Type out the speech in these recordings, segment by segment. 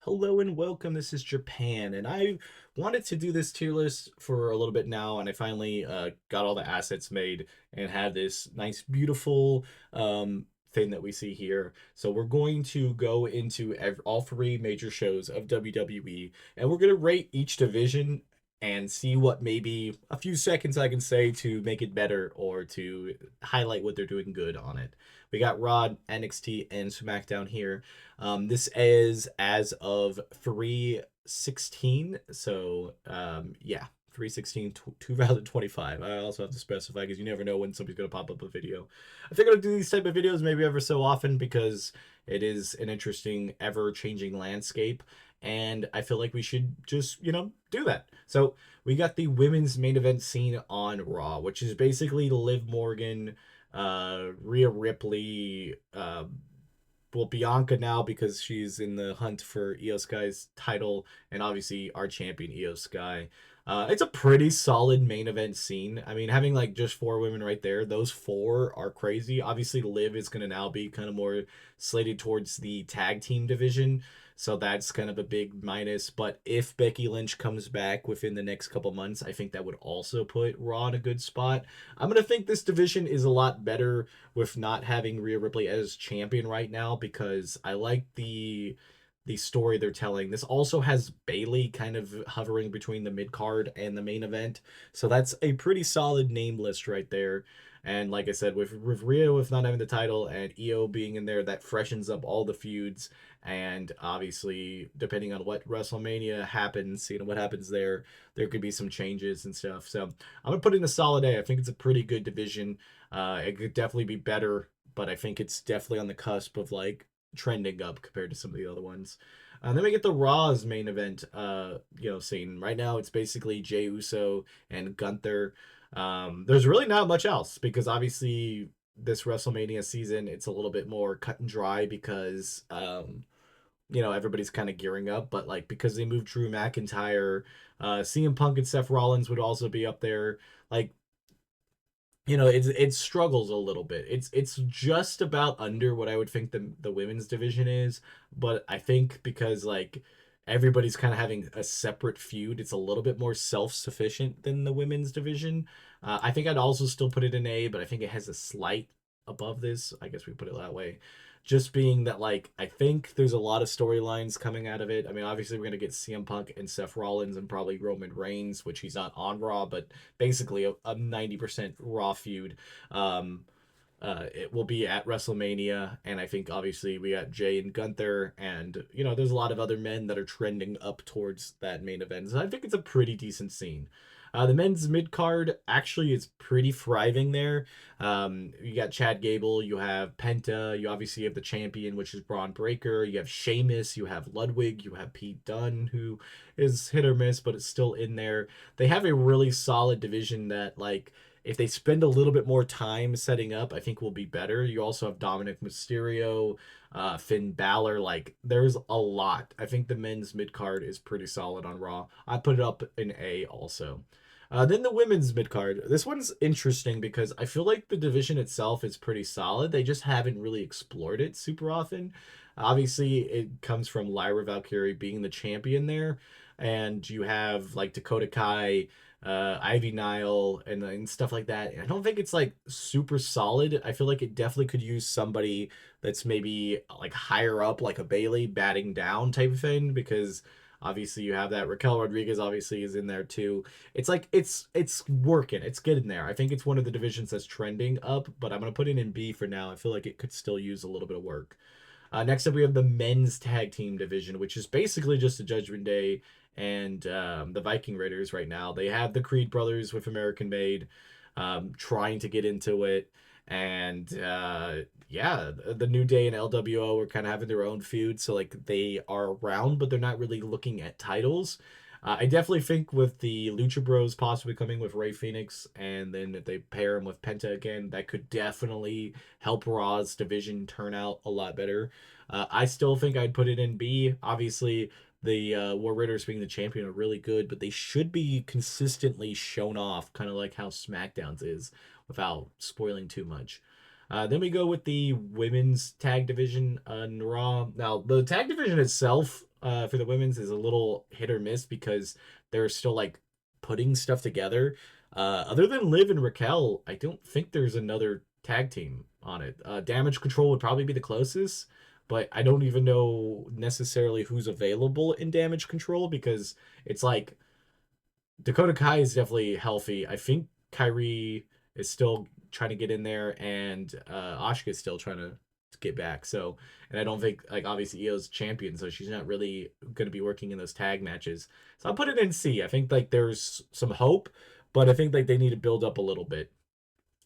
Hello and welcome. This is Japan, and I wanted to do this tier list for a little bit now, and I finally got all the assets made and have this nice, beautiful thing that we see here. So we're going to go into all three major shows of WWE, and we're going to rate each division and see what maybe a few seconds I can say to make it better or to highlight what they're doing good on it. We got Raw, NXT, and SmackDown here. This is as of 3/16. So, yeah, 3/16, 2025. I also have to specify because you never know when somebody's going to pop up a video. I think I'll do these type of videos maybe ever so often because it is an interesting, ever changing landscape. And I feel like we should just, do that. So we got the women's main event scene on Raw, which is basically Liv Morgan, Rhea Ripley, well, Bianca now because she's in the hunt for Io Sky's title, and obviously our champion Io Sky. It's a pretty solid main event scene. I mean, having like just four women right there, those four are crazy. Obviously, Liv is going to now be kind of more slated towards the tag team division, so that's kind of a big minus. But if Becky Lynch comes back within the next couple months, I think that would also put Raw in a good spot. I'm going to think this division is a lot better with not having Rhea Ripley as champion right now because I like the story they're telling. This also has Bailey kind of hovering between the mid card and the main event, so that's a pretty solid name list right there. And like I said, with Rhea with not having the title and Io being in there, that freshens up all the feuds. And obviously, depending on what WrestleMania happens, what happens there, there could be some changes and stuff. So I'm gonna put in a solid A. I think it's a pretty good division. It could definitely be better, but I think it's definitely on the cusp of like trending up compared to some of the other ones. Then we get the Raw's main event, scene. Right now, it's basically Jey Uso and Gunther. There's really not much else because obviously this WrestleMania season, it's a little bit more cut and dry because everybody's kind of gearing up, but like because they moved Drew McIntyre, CM Punk and Seth Rollins would also be up there. Like it struggles a little bit. It's just about under what I would think the women's division is, but I think because like everybody's kind of having a separate feud, it's a little bit more self-sufficient than the women's division. I think I'd also still put it in A, but I think it has a slight above this. I guess we put it that way. Just being that like I think there's a lot of storylines coming out of it. I mean, obviously we're gonna get CM Punk and Seth Rollins and probably Roman Reigns, which he's not on Raw, but basically a 90% Raw feud. It will be at WrestleMania, and I think obviously we got Jay and Gunther, and there's a lot of other men that are trending up towards that main event. So I think it's a pretty decent scene. The men's mid card actually is pretty thriving there. You got Chad Gable, you have Penta, you obviously have the champion, which is Braun Breaker. You have Sheamus, you have Ludwig, you have Pete Dunne, who is hit or miss, but it's still in there. They have a really solid division that like if they spend a little bit more time setting up, I think will be better. You also have Dominic Mysterio, Finn Balor. Like, there's a lot. I think the men's mid card is pretty solid on Raw. I put it up in A also. Then the women's mid card. This one's interesting because I feel like the division itself is pretty solid. They just haven't really explored it super often. Obviously, it comes from Lyra Valkyrie being the champion there, and you have like Dakota Kai, Ivy Nile, and stuff like that. I don't think it's like super solid. I feel like it definitely could use somebody that's maybe like higher up, like a Bailey batting down type of thing, because obviously you have that Raquel Rodriguez obviously is in there too. It's like it's working. It's getting there. I think it's one of the divisions that's trending up, but I'm gonna put it in B for now. I feel like it could still use a little bit of work. Next up, we have the men's tag team division, which is basically just a Judgment Day and the Viking Raiders right now. They have the Creed brothers with American Made trying to get into it. And yeah, the New Day and LWO are kind of having their own feud. So, like, they are around, but they're not really looking at titles. I definitely think with the Lucha Bros possibly coming with Ray Phoenix, and then if they pair him with Penta again, that could definitely help Raw's division turn out a lot better. I still think I'd put it in B. Obviously, the War Raiders being the champion are really good, but they should be consistently shown off, kind of like how SmackDown's is, without spoiling too much. Then we go with the women's tag division on Raw. Now, the tag division itself, for the women's is a little hit or miss because they're still like putting stuff together. Other than Liv and Raquel, I don't think there's another tag team on it. Damage Control would probably be the closest, but I don't even know necessarily who's available in Damage Control because it's like Dakota Kai is definitely healthy. I think Kyrie is still trying to get in there, and Asuka is still trying to get back. So, and I don't think like obviously Io's champion, so she's not really going to be working in those tag matches. So I'll put it in C. I think like there's some hope, but I think like they need to build up a little bit.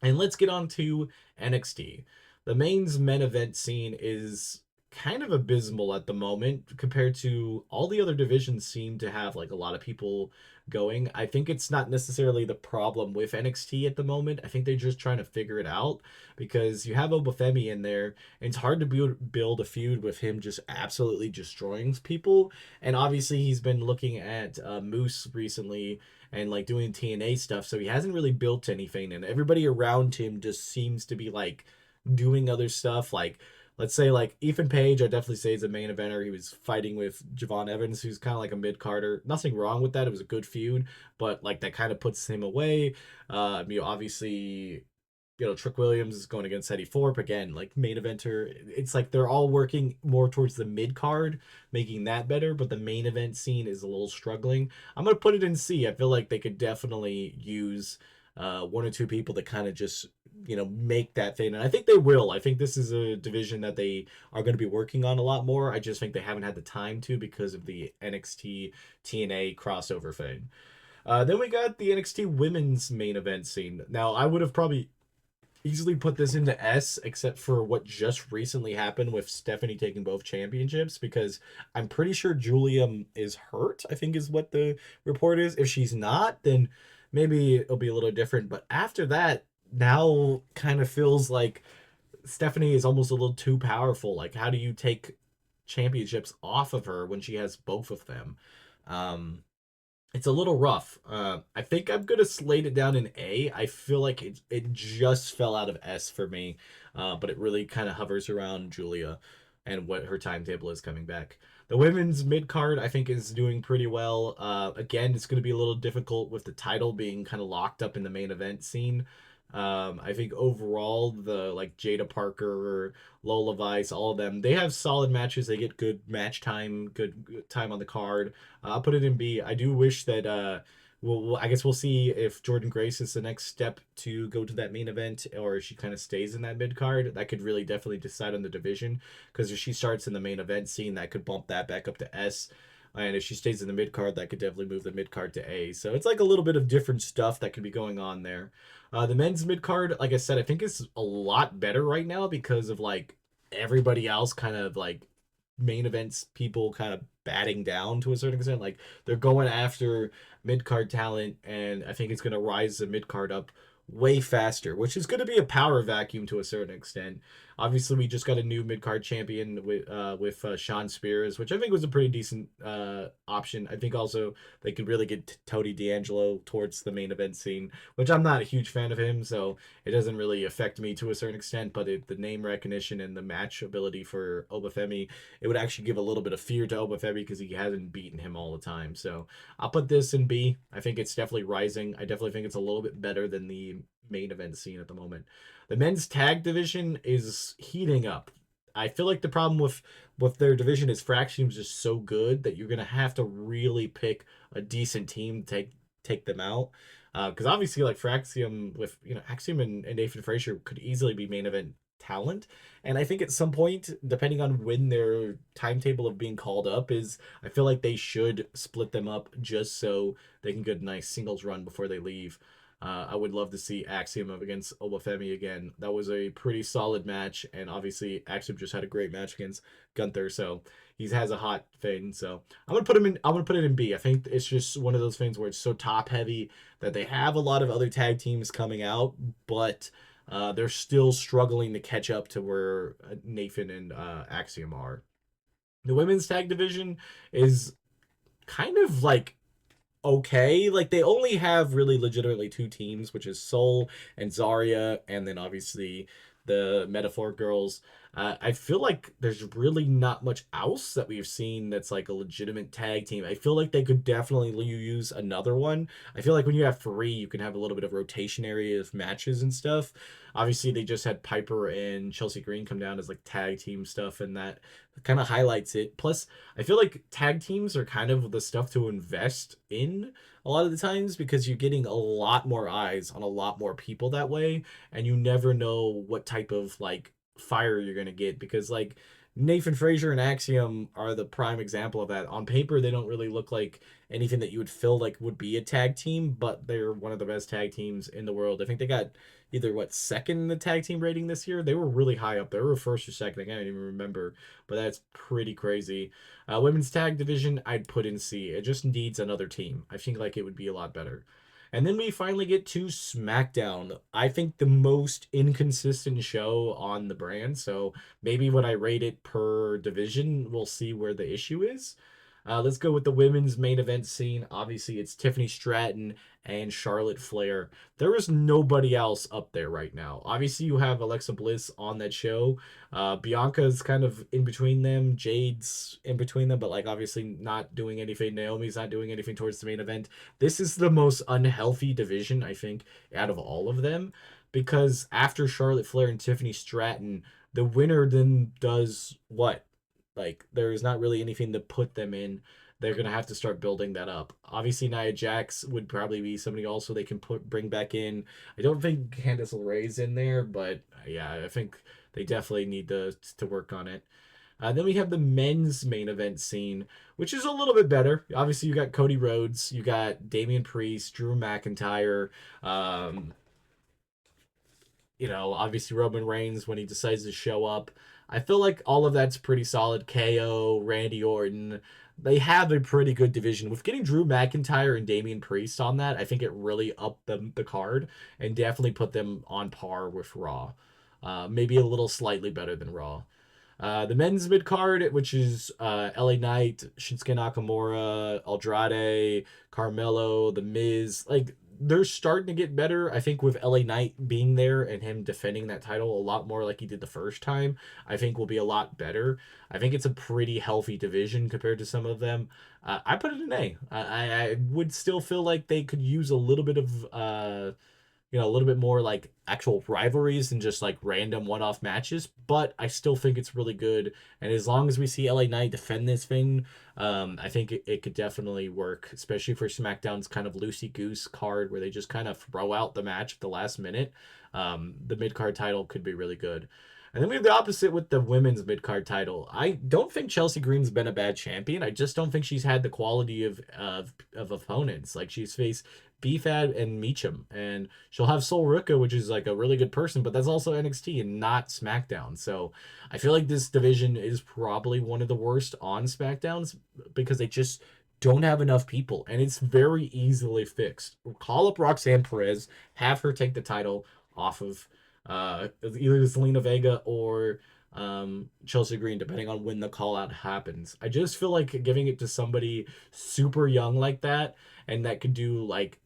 And let's get on to NXT. The mains men event scene is kind of abysmal at the moment compared to all the other divisions seem to have like a lot of people going. I think it's not necessarily the problem with NXT at the moment. I think they're just trying to figure it out because you have Obafemi in there and it's hard to build a feud with him just absolutely destroying people. And obviously he's been looking at Moose recently and like doing TNA stuff. So he hasn't really built anything, and everybody around him just seems to be like doing other stuff. Like, let's say like Ethan Page, I definitely say is a main eventer. He was fighting with Javon Evans, who's kind of like a mid carder. Nothing wrong with that. It was a good feud, but like that kind of puts him away. Obviously, Trick Williams is going against Eddie Thorpe again, like main eventer. It's like they're all working more towards the mid card, making that better, but the main event scene is a little struggling. I'm gonna put it in C. I feel like they could definitely use one or two people to kind of just make that thing, and I think they will. I think this is a division that they are going to be working on a lot more. I just think they haven't had the time to because of the NXT TNA crossover thing. Then we got the NXT women's main event scene. Now, I would have probably easily put this into S, except for what just recently happened with Stephanie taking both championships, because I'm pretty sure Julia is hurt, I think is what the report is. If she's not, then maybe it'll be a little different. But after that, now kind of feels like Stephanie is almost a little too powerful. Like, how do you take championships off of her when she has both of them? Um, it's a little rough. I think I'm gonna slate it down in A. I feel like it just fell out of S for me, but it really kind of hovers around Julia and what her timetable is coming back. The women's mid card I think is doing pretty well. Again, it's gonna be a little difficult with the title being kind of locked up in the main event scene. I think overall the like Jada Parker, Lola Vice, all of them, they have solid matches. They get good match time, good time on the card. I'll put it in B. I do wish that I guess we'll see if Jordan Grace is the next step to go to that main event, or if she kind of stays in that mid card. That could really definitely decide on the division, because if she starts in the main event scene, that could bump that back up to S. And if she stays in the mid card, that could definitely move the mid card to A. So it's like a little bit of different stuff that could be going on there. The men's mid card, like I said, I think is a lot better right now because of like everybody else kind of like main events people kind of batting down to a certain extent. Like they're going after mid card talent, and I think it's going to rise the mid card up way faster, which is going to be a power vacuum to a certain extent. Obviously, we just got a new mid card champion with Sean Spears, which I think was a pretty decent option. I think also they could really get Tony D'Angelo towards the main event scene, which I'm not a huge fan of him, so it doesn't really affect me to a certain extent. But the name recognition and the match ability for Obafemi, it would actually give a little bit of fear to Obafemi because he hasn't beaten him all the time. So I'll put this in B. I think it's definitely rising. I definitely think it's a little bit better than the main event scene at the moment. The men's tag division is heating up. I feel like the problem with their division is Fraction is just so good that you're gonna have to really pick a decent team to take them out. Because obviously, like Fraxium with Axiom and Nathan Frazier could easily be main event talent, and I think at some point, depending on when their timetable of being called up is, I feel like they should split them up just so they can get a nice singles run before they leave. I would love to see Axiom up against Obafemi again. That was a pretty solid match, and obviously Axiom just had a great match against Gunther, so he has a hot thing. So I'm gonna put him in. I'm gonna put it in B. I think it's just one of those things where it's so top heavy that they have a lot of other tag teams coming out, but they're still struggling to catch up to where Nathan and Axiom are. The women's tag division is kind of like okay. Like they only have really legitimately two teams, which is Soul and Zarya, and then obviously the Metaphor girls. I feel like there's really not much else that we've seen that's like a legitimate tag team. I feel like they could definitely use another one. I feel like when you have three, you can have a little bit of rotation area of matches and stuff. Obviously, they just had Piper and Chelsea Green come down as like tag team stuff, and that kind of highlights it. Plus, I feel like tag teams are kind of the stuff to invest in a lot of the times because you're getting a lot more eyes on a lot more people that way, and you never know what type of like fire you're gonna get because like Nathan Frazier and Axiom are the prime example of that. On paper, they don't really look like anything that you would feel like would be a tag team, but they're one of the best tag teams in the world. I think they got either what second in the tag team rating this year. They were really high up. They were first or second. I can't even remember, but that's pretty crazy. Women's tag division, I'd put in C. It just needs another team. I think like it would be a lot better. And then we finally get to SmackDown. I think the most inconsistent show on the brand. So maybe when I rate it per division, we'll see where the issue is. Let's go with the women's main event scene. Obviously, it's Tiffany Stratton and Charlotte Flair. There is nobody else up there right now. Obviously, you have Alexa Bliss on that show. Bianca's kind of in between them. Jade's in between them, but like obviously not doing anything. Naomi's not doing anything towards the main event. This is the most unhealthy division, I think, out of all of them. Because after Charlotte Flair and Tiffany Stratton, the winner then does what? Like, there's not really anything to put them in. They're gonna have to start building that up. Obviously, Nia Jax would probably be somebody also they can bring back in. I don't think Candice LeRae's in there, but yeah, I think they definitely need to work on it. Then we have the men's main event scene, which is a little bit better. Obviously, you got Cody Rhodes, you got Damian Priest, Drew McIntyre, um, obviously Roman Reigns when he decides to show up. I feel like all of that's pretty solid. KO, Randy Orton, they have a pretty good division. With getting Drew McIntyre and Damian Priest on that, I think it really upped them the card and definitely put them on par with Raw. Maybe a little slightly better than Raw. The men's mid card, which is LA Knight, Shinsuke Nakamura, Andrade, Carmelo, The Miz, like they're starting to get better. I think with LA Knight being there and him defending that title a lot more like he did the first time, I think will be a lot better. I think it's a pretty healthy division compared to some of them. I put it in A. I would still feel like they could use a little bit of a little bit more like actual rivalries than just like random one-off matches. But I still think it's really good, and as long as we see LA Knight defend this thing, I think it could definitely work, especially for SmackDown's kind of loosey goose card where they just kind of throw out the match at the last minute. The mid card title could be really good. And then we have the opposite with the women's mid card title. I don't think Chelsea Green's been a bad champion. I just don't think she's had the quality of opponents. Like she's faced BFAD and Meacham, and she'll have Sol Ruka, which is like a really good person, but that's also NXT and not SmackDown. So I feel like this division is probably one of the worst on SmackDowns because they just don't have enough people, and it's very easily fixed. Call up Roxanne Perez, have her take the title off of either Zelina Vega or Chelsea Green, depending on when the call out happens. I just feel like giving it to somebody super young like that and that could do like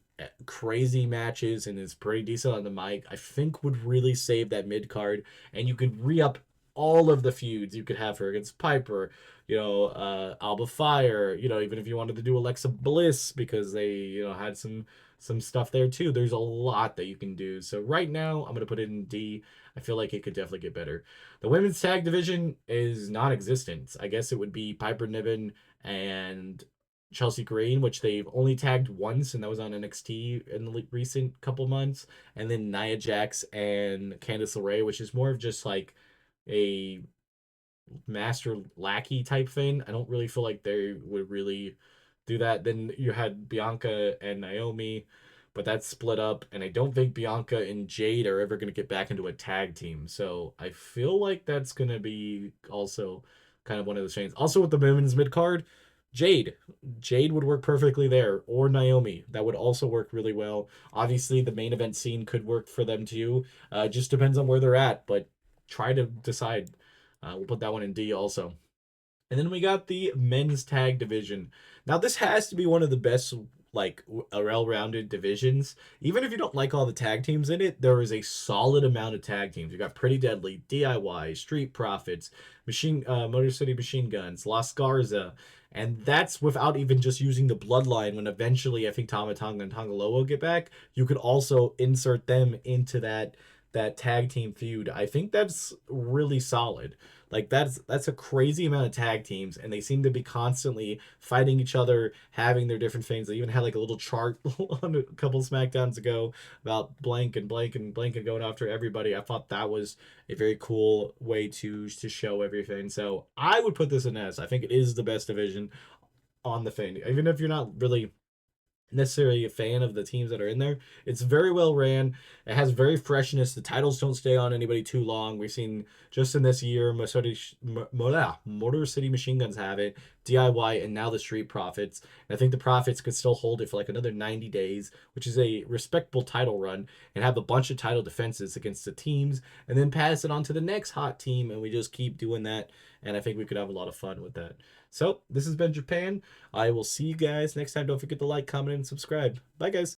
crazy matches and is pretty decent on the mic, I think would really save that mid card, and you could re up all of the feuds you could have her against Piper, Alba Fire, even if you wanted to do Alexa Bliss because they, had some stuff there too. There's a lot that you can do. So right now, I'm gonna put it in D. I feel like it could definitely get better. The women's tag division is non-existent. I guess it would be Piper Niven and Chelsea Green, which they've only tagged once, and that was on NXT in the recent couple months. And then Nia Jax and Candice LeRae, which is more of just like a master lackey type thing. I don't really feel like they would really do that. Then you had Bianca and Naomi, but that's split up, and I don't think Bianca and Jade are ever going to get back into a tag team. So I feel like that's going to be also kind of one of the chains. Also with the women's mid card, Jade. Jade would work perfectly there, or Naomi. That would also work really well. Obviously, the main event scene could work for them too. Just depends on where they're at, but try to decide. We'll put that one in D also. And then we got the men's tag division. Now, this has to be one of the best like well-rounded divisions. Even if you don't like all the tag teams in it, there is a solid amount of tag teams. You got Pretty Deadly, DIY, Street Profits, Motor City Machine Guns, Las Garza, and that's without even just using the Bloodline. When eventually I think Tama Tonga and Tongaloa get back, you could also insert them into that tag team feud. I think that's really solid. Like that's a crazy amount of tag teams, and they seem to be constantly fighting each other, having their different things. They even had like a little chart on a couple SmackDowns ago about blank and blank and blank and going after everybody. I thought that was a very cool way to show everything. So I would put this in S. I think it is the best division on the thing, even if you're not really necessarily a fan of the teams that are in there. It's very well ran. It has very freshness. The titles don't stay on anybody too long. We've seen just in this year, Motor City Machine Guns have it, DIY, and now the Street Profits. And I think the Profits could still hold it for like another 90 days, which is a respectable title run, and have a bunch of title defenses against the teams, and then pass it on to the next hot team, and we just keep doing that. And I think we could have a lot of fun with that. So this has been Japan. I will see you guys next time. Don't forget to like, comment, and subscribe. Bye, guys.